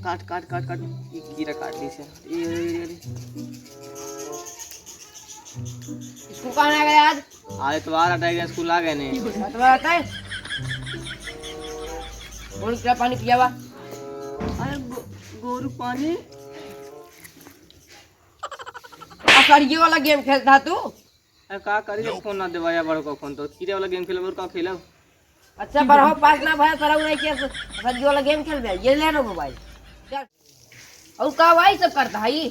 काट काट काट काट ये कीड़ा काट ली से ये स्कूल कहाँ आ गए आज? आज इतवार हटा गया स्कूल आ गए नहीं तुम्हारा आता है? बोल क्या पानी पिया हुआ? अरे गोरू पानी सर ये वाला गेम खेलता तू? अरे का करिए फोन ना देवाया बड़ो का फोन तो कीड़े वाला गेम खेलब और का खेलब अच्छा बरहो पास ना भया तरह नहीं किया सर ये वाला गेम खेल बे ये ले लो मोबाइल चल और का भाई सब करता है ये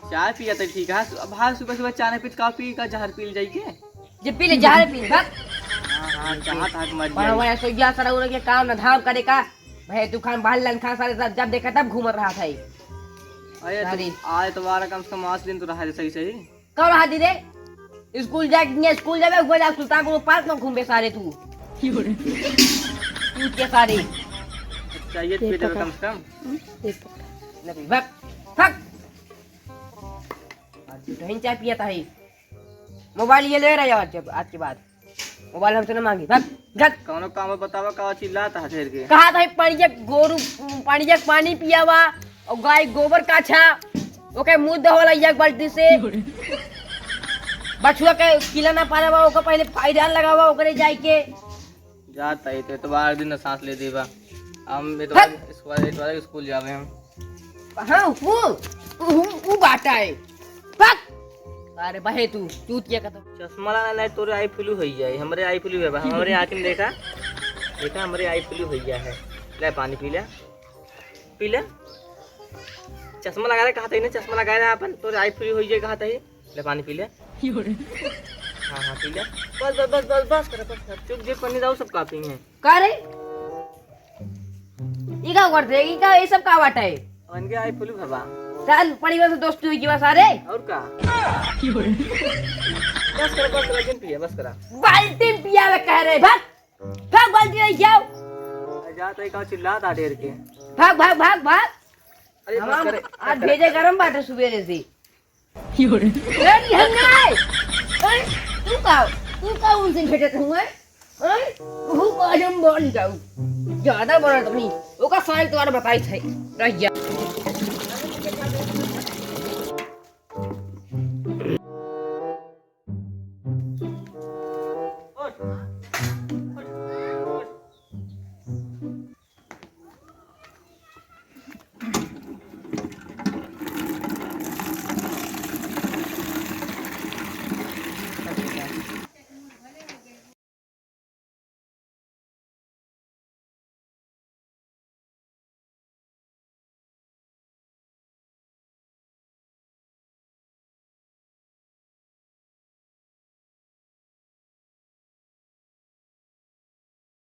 चाय पिया तो ठीक है भाई सुबह सुबह चाय नहीं पीत कॉफी का जहर पी जाई के जे पी ले जहर पी बस हां चाहत हाथ मर बड़ा जाए भाई सो गया सर उन्हें के काम ना धाम करे का भाई तू खान बाहर लन खा सारे साथ जब देखा तब घूम रहा था ये अरे आज इतवार कम से कम 8 दिन तो रहा है सही सही कब रहा दीदी स्कूल जाए स्कूल जावे घूम जा सुल्तान को पार्क में घूमे सारे तू तू के सारे चाहिए पीते कम से कम नहीं भग भग आज नहीं चाय पिया था ही मोबाइल ये ले रहा है आज के बाद मोबाइल हमसे न मांगी भग भग कौनो काम बतावा का चिल्लाता है ठहर के कहा था पानी गोरू पानी पिया हुआ और गाय गोबर का छा ओके मुंह धोला एक बाल्टी से बछुआ के किला ना पारा हुआ ओके पहले पायदान लगा हुआ ओकरे जाई के जाता है तो इतवार दिन सांस ले देबा हम इतवार स्कूल जावे हम हां वो बाटा है भग अरे बहे तू चूतिया का तो चश्मा लगा नहीं तोरे आई फ्लू हो जाए हमरे आई फ्लू है हमरे आंख में देखा देखा हमरे आई फ्लू हो गया है ले पानी पी ले चश्मा लगा रहा कहा था ना चश्मा लगा रहा अपन तोरे आई फ्लू हो जाए कहा था ले पानी पी ले हाँ हाँ पी ले बस बस बस बस बस कर चुप जे पानी दाऊ सब काफी है का रे ई का करते ई का ये सब का बाटा है उनके आई फ्लू बाबा चल परिवार से दोस्ती हुई की बस सारे और का बस कर जन पिया बस करा बाल्टी पिया वे कह रहे भाग भाग बाल्टी नहीं जाओ जाता है कहां चिल्लाता ढेर के भाग भाग भाग भाग अरे बस करे आज भेजे गरम बाटे सुबह से रेडी हंगाई तू का उनसे भेजे हुए वो बाजम बोल जाऊ ज्यादा बड़ा तो नहीं ओका साइल तुम्हारा बताई थे रह जा